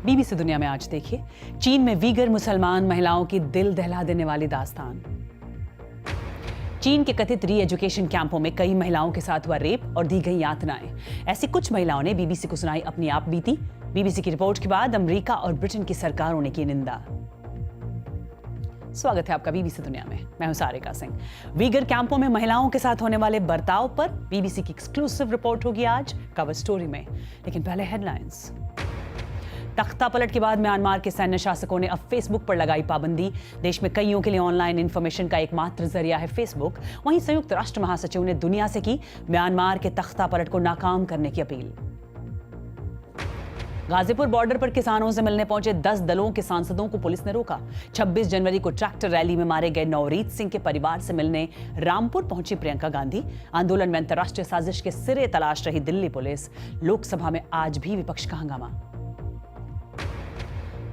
BBC दुनिया में आज देखिए, चीन में वीगर मुसलमान महिलाओं की दिल दहला देने वाली दास्तान। चीन के कथित री एजुकेशन कैंपों में कई महिलाओं के साथ हुआ रेप और दी गई यातनाएं। ऐसी कुछ महिलाओं ने बीबीसी को सुनाई अपनी आप बीती। बीबीसी की रिपोर्ट के बाद अमेरिका और ब्रिटेन की सरकारों ने की निंदा। स्वागत है आपका बीबीसी दुनिया में। मैं हूं सारिका सिंह। वीगर कैंपों में महिलाओं के साथ होने वाले बर्ताव पर बीबीसी की एक्सक्लूसिव रिपोर्ट होगी आज कवर स्टोरी में। लेकिन पहले हेडलाइंस। तख्ता पलट के बाद म्यांमार के सैन्य शासकों ने अब फेसबुक पर लगाई पाबंदी। देश में कईयों के लिए ऑनलाइन इंफॉर्मेशन का एकमात्र जरिया है फेसबुक। वहीं संयुक्त राष्ट्र महासचिव ने दुनिया से की म्यांमार के तख्ता पलट को नाकाम करने की अपील। गाजीपुर बॉर्डर पर किसानों से मिलने पहुंचे 10 दलों के सांसदों को पुलिस ने रोका। 26 जनवरी को ट्रैक्टर रैली में मारे गए नवरीत सिंह के परिवार से मिलने रामपुर पहुंची प्रियंका गांधी। आंदोलन में अंतर्राष्ट्रीय साजिश के सिरे तलाश रही दिल्ली पुलिस। लोकसभा में आज भी विपक्ष का हंगामा।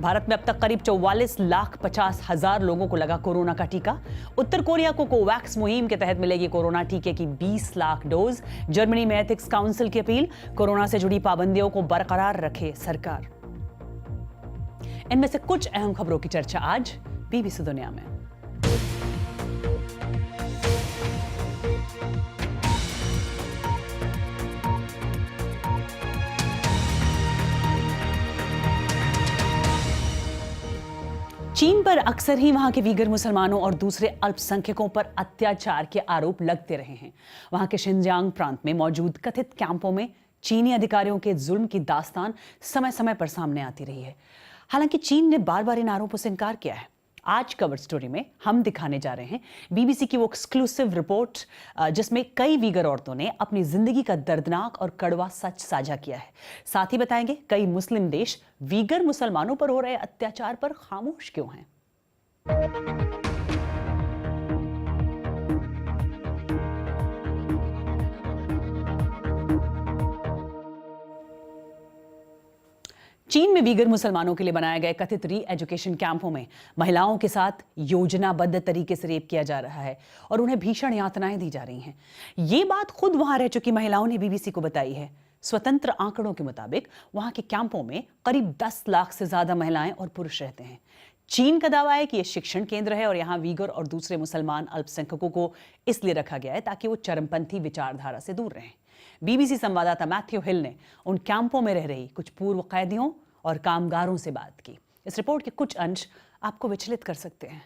भारत में अब तक करीब 44,50,000 लोगों को लगा कोरोना का टीका। उत्तर कोरिया को कोवैक्स मुहिम के तहत मिलेगी कोरोना टीके की 20 लाख डोज। जर्मनी में एथिक्स काउंसिल की अपील, कोरोना से जुड़ी पाबंदियों को बरकरार रखे सरकार। इनमें से कुछ अहम खबरों की चर्चा आज बीबीसी दुनिया में। चीन पर अक्सर ही वहां के वीगर मुसलमानों और दूसरे अल्पसंख्यकों पर अत्याचार के आरोप लगते रहे हैं। वहां के शिनजियांग प्रांत में मौजूद कथित कैंपों में चीनी अधिकारियों के जुल्म की दास्तान समय समय पर सामने आती रही है। हालांकि चीन ने बार बार इन आरोपों से इनकार किया है। आज कवर स्टोरी में हम दिखाने जा रहे हैं बीबीसी की वो एक्सक्लूसिव रिपोर्ट जिसमें कई वीगर औरतों ने अपनी जिंदगी का दर्दनाक और कड़वा सच साझा किया है। साथ ही बताएंगे कई मुस्लिम देश वीगर मुसलमानों पर हो रहे अत्याचार पर खामोश क्यों हैं। चीन में वीगर मुसलमानों के लिए बनाए गए कथित री एजुकेशन कैंपों में महिलाओं के साथ योजनाबद्ध तरीके से रेप किया जा रहा है और उन्हें भीषण यातनाएं दी जा रही हैं। ये बात खुद वहां रह चुकी महिलाओं ने बीबीसी को बताई है। स्वतंत्र आंकड़ों के मुताबिक वहां के कैंपों में करीब 10 लाख से ज्यादा महिलाएं और पुरुष रहते हैं। चीन का दावा है कि यह शिक्षण केंद्र है और यहाँ वीगर और दूसरे मुसलमान अल्पसंख्यकों को इसलिए रखा गया है ताकि वो चरमपंथी विचारधारा से दूर रहें। बीबीसी संवाददाता मैथ्यू हिल ने उन कैंपों में रह रही कुछ पूर्व कैदियों और कामगारों से बात की। इस रिपोर्ट के कुछ अंश आपको विचलित कर सकते हैं।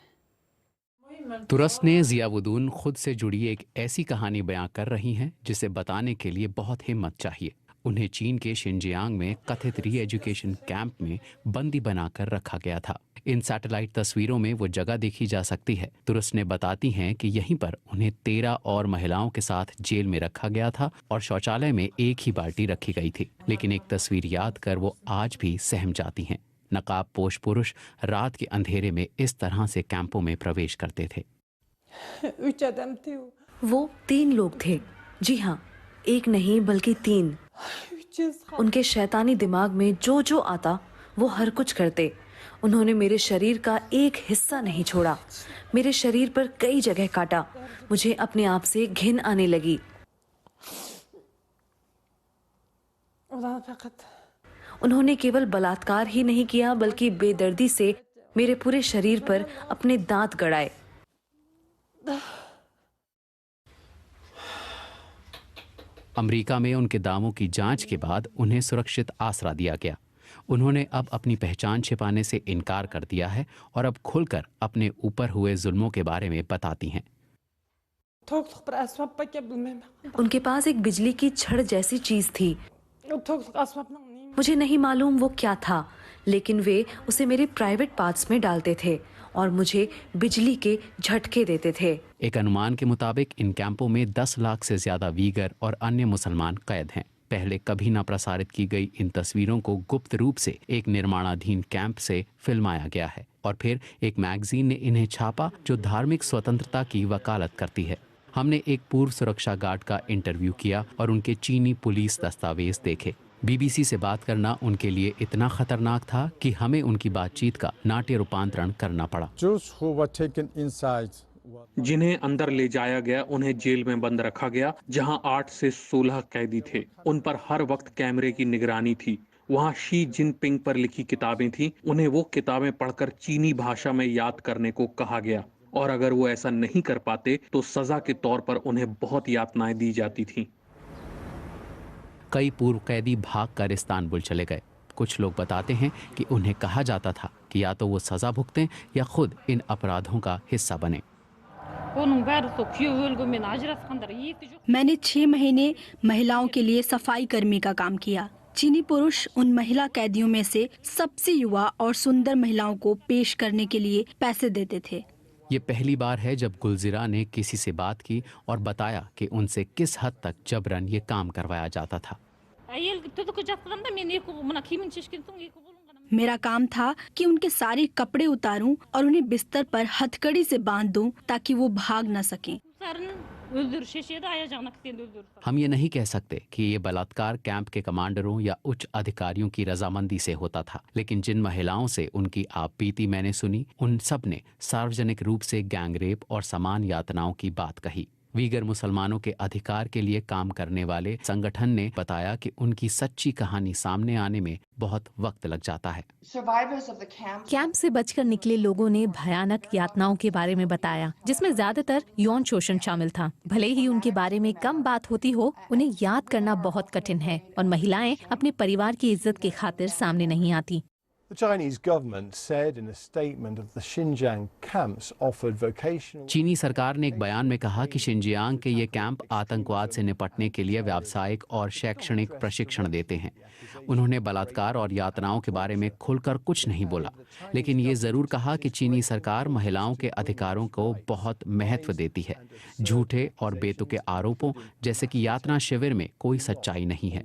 तुरस्त ने जियाउद्दीन खुद से जुड़ी एक ऐसी कहानी बयां कर रही हैं जिसे बताने के लिए बहुत हिम्मत चाहिए। उन्हें चीन के शिनजियांग में कथित री एजुकेशन कैंप में बंदी बनाकर रखा गया था। इन सैटेलाइट तस्वीरों में वो जगह देखी जा सकती है। तुरस्त ने बताती हैं कि यहीं पर उन्हें 13 और महिलाओं के साथ जेल में रखा गया था और शौचालय में एक ही बाल्टी रखी गई थी। लेकिन एक तस्वीर याद कर वो आज भी सहम जाती हैं। नकाब पोश पुरुष रात के अंधेरे में इस तरह से कैंपों में प्रवेश करते थे। वो 3 लोग थे। जी हाँ, एक नहीं बल्कि 3। उनके शैतानी दिमाग में जो आता वो हर कुछ करते। उन्होंने मेरे शरीर का एक हिस्सा नहीं छोड़ा। मेरे शरीर पर कई जगह काटा। मुझे अपने आप से घिन आने लगी। उन्होंने केवल बलात्कार ही नहीं किया बल्कि बेदर्दी से मेरे पूरे शरीर पर अपने दांत गड़ाए। अमेरिका में उनके दावों की जांच के बाद उन्हें सुरक्षित आसरा दिया गया। उन्होंने अब अपनी पहचान छिपाने से इनकार कर दिया है और अब खुलकर अपने ऊपर हुए जुल्मों के बारे में बताती हैं। उनके पास एक बिजली की छड़ जैसी चीज थी। मुझे नहीं मालूम वो क्या था, लेकिन वे उसे मेरे प्राइवेट पार्ट्स में डालते थे और मुझे बिजली के झटके देते थे। एक अनुमान के मुताबिक इन कैंपों में 10 लाख से ज्यादा वीगर और अन्य मुसलमान कैद हैं। पहले कभी न प्रसारित की गई इन तस्वीरों को गुप्त रूप से एक निर्माणाधीन कैंप से फिल्माया गया है और फिर एक मैगजीन ने इन्हें छापा जो धार्मिक स्वतंत्रता की वकालत करती है। हमने एक पूर्व सुरक्षा गार्ड का इंटरव्यू किया और उनके चीनी पुलिस दस्तावेज देखे। बीबीसी से बात करना उनके लिए इतना खतरनाक था कि हमें उनकी बातचीत का नाट्य रूपांतरण करना पड़ा। जिन्हें अंदर ले जाया गया उन्हें जेल में बंद रखा गया, जहां 8 से 16 कैदी थे। उन पर हर वक्त कैमरे की निगरानी थी। वहां शी जिनपिंग पर लिखी किताबें थीं। उन्हें वो किताबें पढ़कर चीनी भाषा में याद करने को कहा गया, और अगर वो ऐसा नहीं कर पाते तो सजा के तौर पर उन्हें बहुत यातनाएं दी जाती थीं। कई पूर्व कैदी भागकर इस्तांबुल चले गए। कुछ लोग बताते हैं कि उन्हें कहा जाता था कि या तो वो सजा भुगतें या खुद इन अपराधों का हिस्सा बने। मैंने 6 महीने महिलाओं के लिए सफाई कर्मी का काम किया। चीनी पुरुष उन महिला कैदियों में से सबसे युवा और सुंदर महिलाओं को पेश करने के लिए पैसे देते थे। ये पहली बार है जब गुलजिरा ने किसी से बात की और बताया कि उनसे किस हद तक जबरन ये काम करवाया जाता था। मेरा काम था कि उनके सारे कपड़े उतारूं और उन्हें बिस्तर पर हथकड़ी से बांध दूं ताकि वो भाग न सकें। हम ये नहीं कह सकते कि ये बलात्कार कैंप के कमांडरों या उच्च अधिकारियों की रजामंदी से होता था, लेकिन जिन महिलाओं से उनकी आप बीती मैंने सुनी, उन सब ने सार्वजनिक रूप से गैंगरेप और समान यातनाओं की बात कही। वीगर मुसलमानों के अधिकार के लिए काम करने वाले संगठन ने बताया कि उनकी सच्ची कहानी सामने आने में बहुत वक्त लग जाता है। कैंप से बचकर निकले लोगों ने भयानक यातनाओं के बारे में बताया, जिसमें ज्यादातर यौन शोषण शामिल था। भले ही उनके बारे में कम बात होती हो, उन्हें याद करना बहुत कठिन है और महिलाएं अपने परिवार की इज्जत की खातिर सामने नहीं आती। The Chinese government said in a statement that the Xinjiang camps offered vocational. चीनी सरकार ने एक बयान में कहा कि शिनजियांग के ये कैंप आतंकवाद से निपटने के लिए व्यावसायिक और शैक्षणिक प्रशिक्षण देते हैं। उन्होंने बलात्कार और यातनाओं के बारे में खुलकर कुछ नहीं बोला, लेकिन ये जरूर कहा कि चीनी सरकार महिलाओं के अधिकारों को बहुत महत्व देती है। झूठे और बेतुके आरोपों जैसे कि यातना शिविर में कोई सच्चाई नहीं है।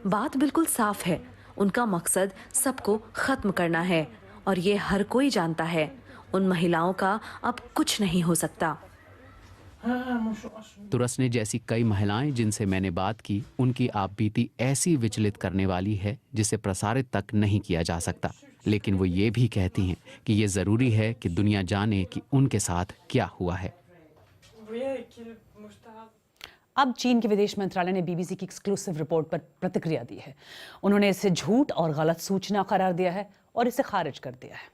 बात बिल्कुल साफ है, उनका मकसद सबको खत्म करना है और ये हर कोई जानता है। उन महिलाओं का अब कुछ नहीं हो सकता। तुरसने जैसी कई महिलाएं जिनसे मैंने बात की, उनकी आपबीती ऐसी विचलित करने वाली है जिसे प्रसारित तक नहीं किया जा सकता, लेकिन वो ये भी कहती हैं कि ये जरूरी है कि दुनिया जाने कि उनके साथ क्या हुआ है। अब चीन के विदेश मंत्रालय ने बीबीसी की एक्सक्लूसिव रिपोर्ट पर प्रतिक्रिया दी है। उन्होंने इसे झूठ और गलत सूचना करार दिया है और इसे खारिज कर दिया है।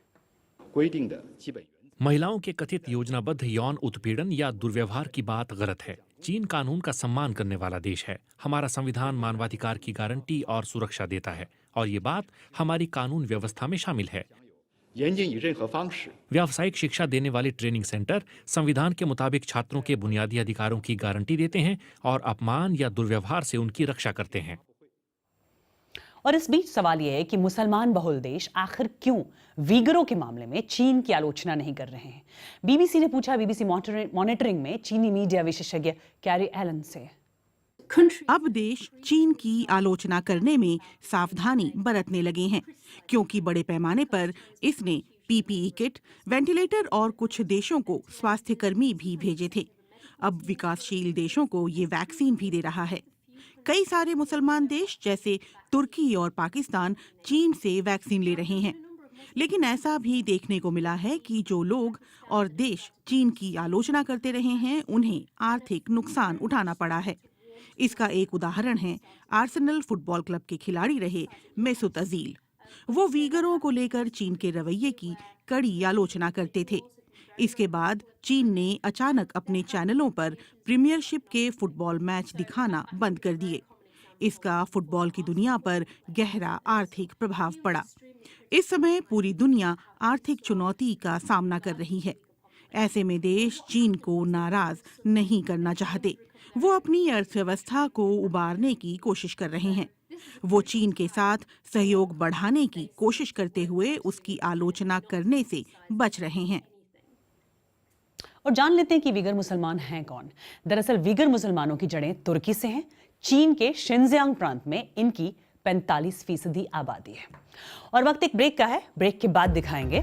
महिलाओं के कथित योजनाबद्ध यौन उत्पीड़न या दुर्व्यवहार की बात गलत है। चीन कानून का सम्मान करने वाला देश है। हमारा संविधान मानवाधिकार की गारंटी और सुरक्षा देता है और ये बात हमारी कानून व्यवस्था में शामिल है। व्यावसायिक शिक्षा देने वाले ट्रेनिंग सेंटर संविधान के मुताबिक छात्रों के बुनियादी अधिकारों की गारंटी देते हैं और अपमान या दुर्व्यवहार से उनकी रक्षा करते हैं। और इस बीच सवाल यह है कि मुसलमान बहुल देश आखिर क्यों वीगरों के मामले में चीन की आलोचना नहीं कर रहे हैं। बीबीसी ने पूछा बीबीसी मॉनिटरिंग में चीनी मीडिया विशेषज्ञ कैरी एलन से। अब देश चीन की आलोचना करने में सावधानी बरतने लगे हैं, क्योंकि बड़े पैमाने पर इसने पीपीई किट, वेंटिलेटर और कुछ देशों को स्वास्थ्य कर्मी भी भेजे थे। अब विकासशील देशों को ये वैक्सीन भी दे रहा है। कई सारे मुसलमान देश जैसे तुर्की और पाकिस्तान चीन से वैक्सीन ले रहे हैं, लेकिन ऐसा भी देखने को मिला है कि जो लोग और देश चीन की आलोचना करते रहे हैं, उन्हें आर्थिक नुकसान उठाना पड़ा है। इसका एक उदाहरण है आर्सेनल फुटबॉल क्लब के खिलाड़ी रहे मेसूत अजील। वो वीगरों को लेकर चीन के रवैये की कड़ी आलोचना करते थे। इसके बाद चीन ने अचानक अपने चैनलों पर प्रीमियरशिप के फुटबॉल मैच दिखाना बंद कर दिए। इसका फुटबॉल की दुनिया पर गहरा आर्थिक प्रभाव पड़ा। इस समय पूरी दुनिया आर्थिक चुनौती का सामना कर रही है। ऐसे में देश चीन को नाराज नहीं करना चाहते। वो अपनी अर्थव्यवस्था को उबारने की कोशिश कर रहे हैं। वो चीन के साथ सहयोग बढ़ाने की कोशिश करते हुए उसकी आलोचना करने से बच रहे हैं। और जान लेते हैं कि वीगर मुसलमान हैं कौन। दरअसल वीगर मुसलमानों की जड़ें तुर्की से हैं। चीन के शिनजियांग प्रांत में इनकी 45% आबादी है। और वक्त एक ब्रेक का है। ब्रेक के बाद दिखाएंगे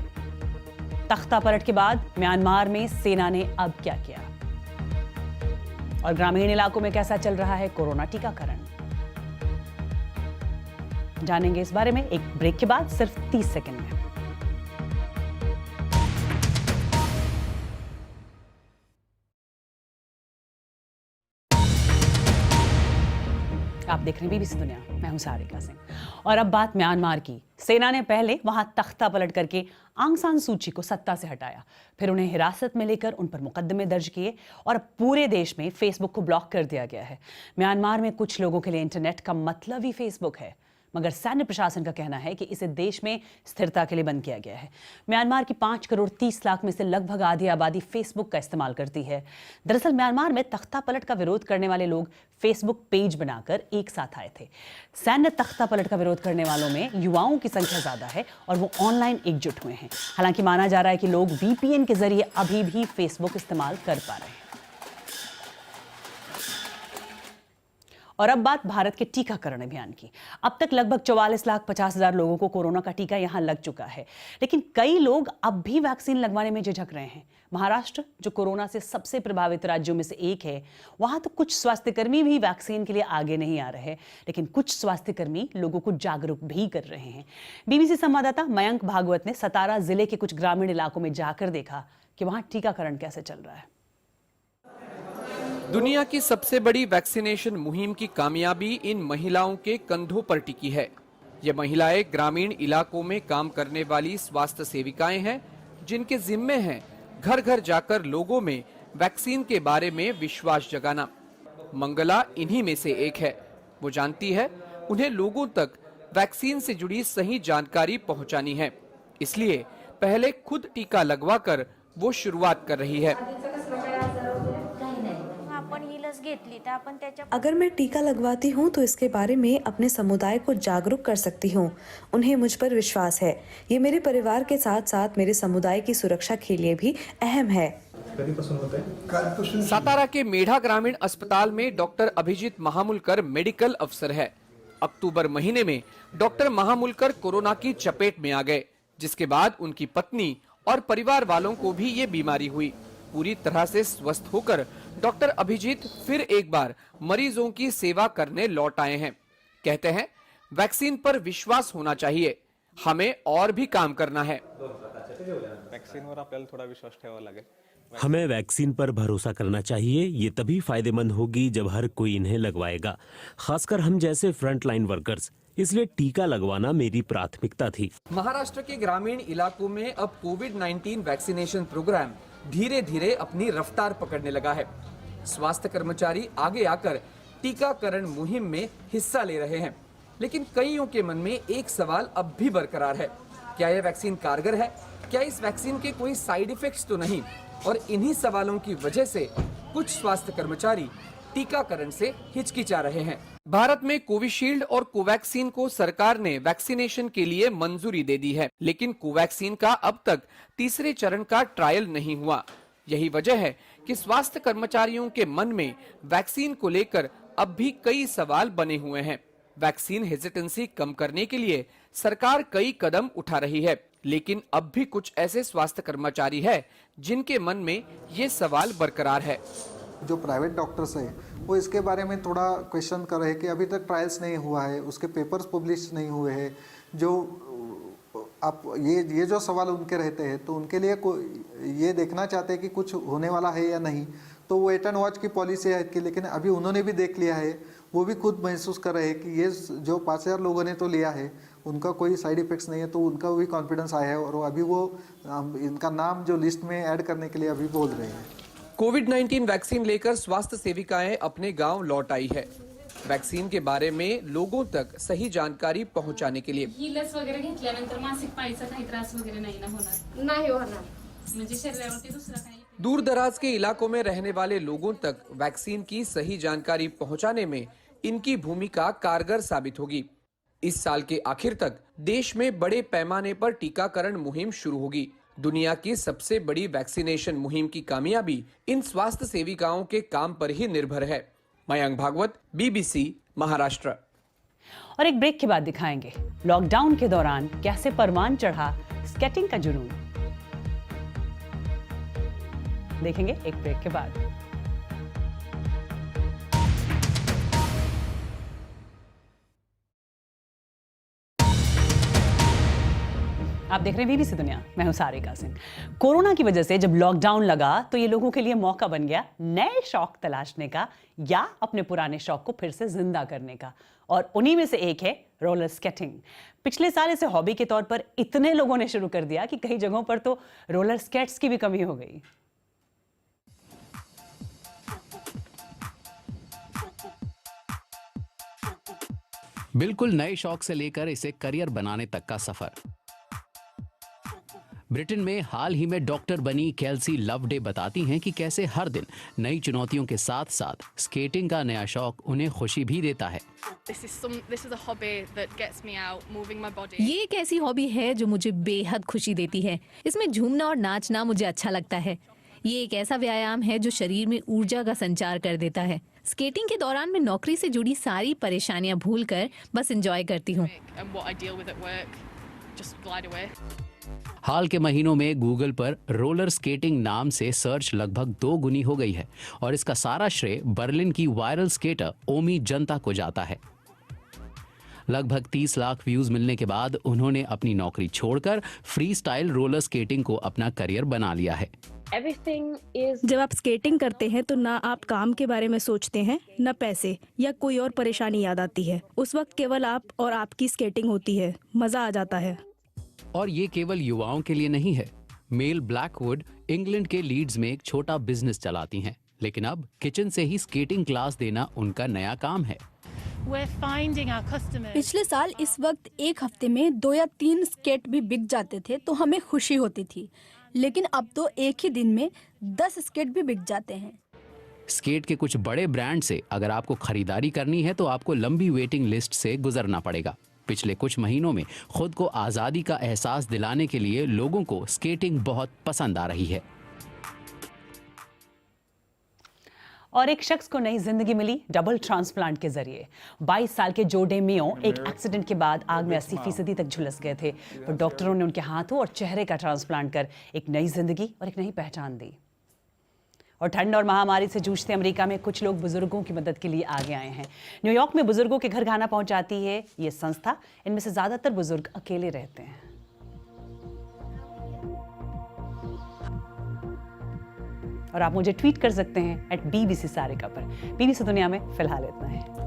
तख्ता पलट के बाद म्यांमार में सेना ने अब क्या किया और ग्रामीण इलाकों में कैसा चल रहा है कोरोना टीकाकरण। जानेंगे इस बारे में एक ब्रेक के बाद, सिर्फ 30 सेकंड में। आप देख रहे हैं बीबीसी दुनिया, मैं हूं सारिका सिंह। और अब बात म्यांमार की। सेना ने पहले वहां तख्ता पलट करके आंग सान सूची को सत्ता से हटाया, फिर उन्हें हिरासत में लेकर उन पर मुकदमे दर्ज किए और अब पूरे देश में फेसबुक को ब्लॉक कर दिया गया है। म्यांमार में कुछ लोगों के लिए इंटरनेट का मतलब ही फेसबुक है, मगर सैन्य प्रशासन का कहना है कि इसे देश में स्थिरता के लिए बंद किया गया है। म्यांमार की 5 करोड़ 30 लाख में से लगभग आधी आबादी फेसबुक का इस्तेमाल करती है। दरअसल म्यांमार में तख्ता पलट का विरोध करने वाले लोग फेसबुक पेज बनाकर एक साथ आए थे। सैन्य तख्ता पलट का विरोध करने वालों में युवाओं की संख्या ज्यादा है और वो ऑनलाइन एकजुट हुए हैं। हालांकि माना जा रहा है कि लोग वीपीएन के जरिए अभी भी फेसबुक इस्तेमाल कर पा रहे हैं। और अब बात भारत के टीकाकरण अभियान की। अब तक लगभग 44,50,000 लोगों को कोरोना का टीका यहां लग चुका है, लेकिन कई लोग अब भी वैक्सीन लगवाने में झिझक रहे हैं। महाराष्ट्र, जो कोरोना से सबसे प्रभावित राज्यों में से एक है, वहां तो कुछ स्वास्थ्यकर्मी भी वैक्सीन के लिए आगे नहीं आ रहे, लेकिन कुछ स्वास्थ्यकर्मी लोगों को जागरूक भी कर रहे हैं। बीबीसी संवाददाता मयंक भागवत ने सतारा जिले के कुछ ग्रामीण इलाकों में जाकर देखा कि वहां टीकाकरण कैसे चल रहा है। दुनिया की सबसे बड़ी वैक्सीनेशन मुहिम की कामयाबी इन महिलाओं के कंधों पर टिकी है। ये महिलाएं ग्रामीण इलाकों में काम करने वाली स्वास्थ्य सेविकाएं हैं, जिनके जिम्मे हैं घर घर जाकर लोगों में वैक्सीन के बारे में विश्वास जगाना। मंगला इन्हीं में से एक है। वो जानती है उन्हें लोगों तक वैक्सीन से जुड़ी सही जानकारी पहुंचानी है, इसलिए पहले खुद टीका लगवाकर वो शुरुआत कर रही है। अगर मैं टीका लगवाती हूँ तो इसके बारे में अपने समुदाय को जागरूक कर सकती हूँ। उन्हें मुझ पर विश्वास है। ये मेरे परिवार के साथ साथ मेरे समुदाय की सुरक्षा के लिए भी अहम है। सातारा के मेढा ग्रामीण अस्पताल में डॉक्टर अभिजीत महामुलकर मेडिकल अफसर है। अक्टूबर महीने में डॉक्टर महामुलकर कोरोना की चपेट में आ गए, जिसके बाद उनकी पत्नी और परिवार वालों को भी ये बीमारी हुई। पूरी तरह से स्वस्थ होकर डॉक्टर अभिजीत फिर एक बार मरीजों की सेवा करने लौट आए हैं। कहते हैं वैक्सीन पर विश्वास होना चाहिए, हमें और भी काम करना है। हमें वैक्सीन पर भरोसा करना चाहिए। ये तभी फायदेमंद होगी जब हर कोई इन्हें लगवाएगा, खासकर हम जैसे फ्रंट लाइन वर्कर्स। इसलिए टीका लगवाना मेरी प्राथमिकता थी। महाराष्ट्र के ग्रामीण इलाकों में अब कोविड-19 वैक्सीनेशन प्रोग्राम धीरे धीरे अपनी रफ्तार पकड़ने लगा है। स्वास्थ्य कर्मचारी आगे आकर टीकाकरण मुहिम में हिस्सा ले रहे हैं, लेकिन कईयों के मन में एक सवाल अब भी बरकरार है। क्या यह वैक्सीन कारगर है? क्या इस वैक्सीन के कोई साइड इफेक्ट्स तो नहीं? और इन्हीं सवालों की वजह से कुछ स्वास्थ्य कर्मचारी टीकाकरण से हिचकिचा रहे हैं। भारत में कोविशील्ड और कोवैक्सीन को सरकार ने वैक्सीनेशन के लिए मंजूरी दे दी है, लेकिन कोवैक्सीन का अब तक तीसरे चरण का ट्रायल नहीं हुआ। यही वजह है कि स्वास्थ्य कर्मचारियों के मन में वैक्सीन को लेकर अब भी कई सवाल बने हुए हैं। वैक्सीन हेजिटेंसी कम करने के लिए सरकार कई कदम उठा रही है, लेकिन अब भी कुछ ऐसे स्वास्थ्य कर्मचारी हैं जिनके मन में ये सवाल बरकरार है। जो प्राइवेट डॉक्टर्स हैं वो इसके बारे में थोड़ा क्वेश्चन कर रहे हैं कि अभी तक ट्रायल्स नहीं हुआ है, उसके पेपर्स पब्लिश नहीं हुए हैं। जो आप ये जो सवाल उनके रहते हैं, तो उनके लिए ये देखना चाहते हैं कि कुछ होने वाला है या नहीं, तो वो वेट एंड वॉच की पॉलिसी है कि, लेकिन अभी उन्होंने भी देख लिया है, वो भी खुद महसूस कर रहे हैं कि ये जो 5,000 लोगों ने तो लिया है उनका कोई साइड इफेक्ट्स नहीं है, तो उनका भी कॉन्फिडेंस आया है और अभी वो इनका नाम जो लिस्ट में ऐड करने के लिए अभी बोल रहे हैं। कोविड-19 वैक्सीन लेकर स्वास्थ्य सेविकाएं अपने गांव लौट आई है। वैक्सीन के बारे में लोगों तक सही जानकारी पहुंचाने के लिए। ही लस वगैरे घेतल्यानंतर मासिक पाळीचा काही त्रास वगैरे नाही ना होणार? नाही होणार, म्हणजे शरीरावरती दुसरा काही। दूर दराज के इलाकों में रहने वाले लोगों तक वैक्सीन की सही जानकारी पहुंचाने में इनकी भूमिका कारगर साबित होगी। इस साल के आखिर तक देश में बड़े पैमाने पर टीकाकरण मुहिम शुरू होगी। दुनिया की सबसे बड़ी वैक्सीनेशन मुहिम की कामयाबी इन स्वास्थ्य सेविकाओं के काम पर ही निर्भर है। मयंक भागवत, बीबीसी, महाराष्ट्र। और एक ब्रेक के बाद दिखाएंगे लॉकडाउन के दौरान कैसे परवान चढ़ा स्केटिंग का जुनून। देखेंगे एक ब्रेक के बाद। आप देख रहे हैं बीबीसी दुनिया, मैं हूं सारिका सिंह। कोरोना की वजह से जब लॉकडाउन लगा तो ये लोगों के लिए मौका बन गया नए शौक तलाशने का या अपने पुराने शौक को फिर से जिंदा करने का, और उन्हीं में से एक है रोलर स्केटिंग। पिछले साल इसे हॉबी के तौर पर इतने लोगों ने शुरू कर दिया कि कई जगहों पर तो रोलर स्केट्स की भी कमी हो गई। बिल्कुल नए शौक से लेकर इसे करियर बनाने तक का सफर। ब्रिटेन में हाल ही में डॉक्टर बनी केल्सी लवडे बताती हैं कि कैसे हर दिन नई चुनौतियों के साथ साथ स्केटिंग का नया शौक उन्हें खुशी भी देता है। ये एक ऐसी हॉबी है जो मुझे बेहद खुशी देती है। इसमें झूमना और नाचना मुझे अच्छा लगता है। ये एक ऐसा व्यायाम है जो शरीर में ऊर्जा का संचार कर देता है। स्केटिंग के दौरान मैं नौकरी से जुड़ी सारी परेशानियां भूलकर बस एंजॉय करती हूँ। हाल के महीनों में गूगल पर रोलर स्केटिंग नाम से सर्च लगभग 2 गुनी हो गई है और इसका सारा श्रेय बर्लिन की वायरल स्केटर ओमी जनता को जाता है। लगभग 30 लाख व्यूज मिलने के बाद उन्होंने अपनी नौकरी छोड़कर फ्री स्टाइल रोलर स्केटिंग को अपना करियर बना लिया है। जब आप स्केटिंग करते हैं तो ना आप काम के बारे में सोचते हैं, न पैसे या कोई और परेशानी याद आती है। उस वक्त केवल आप और आपकी स्केटिंग होती है, मजा आ जाता है। और ये केवल युवाओं के लिए नहीं है। मेल ब्लैकवुड इंग्लैंड के लीड्स में एक छोटा बिजनेस चलाती हैं, लेकिन अब किचन से ही स्केटिंग क्लास देना उनका नया काम है। पिछले साल इस वक्त एक हफ्ते में 2 या 3 स्केट भी बिक जाते थे तो हमें खुशी होती थी, लेकिन अब तो एक ही दिन में 10 स्केट भी बिक जाते हैं। स्केट के कुछ बड़े ब्रांड से अगर आपको खरीदारी करनी है तो आपको लंबी वेटिंग लिस्ट से गुजरना पड़ेगा। पिछले कुछ महीनों में खुद को आजादी का एहसास दिलाने के लिए लोगों को स्केटिंग बहुत पसंद आ रही है। और एक शख्स को नई जिंदगी मिली डबल ट्रांसप्लांट के जरिए। 22 साल के जो डेमियो एक एक्सीडेंट के बाद आग में 80% तक झुलस गए थे, पर डॉक्टरों ने उनके हाथों और चेहरे का ट्रांसप्लांट कर एक नई जिंदगी और एक नई पहचान दी। और ठंड और महामारी से जूझते अमेरिका में कुछ लोग बुजुर्गों की मदद के लिए आगे आए हैं। न्यूयॉर्क में बुजुर्गों के घर खाना पहुंचाती है ये संस्था। इनमें से ज्यादातर बुजुर्ग अकेले रहते हैं। और आप मुझे ट्वीट कर सकते हैं @BBC सारिका पर। बीबीसी दुनिया में फिलहाल इतना है।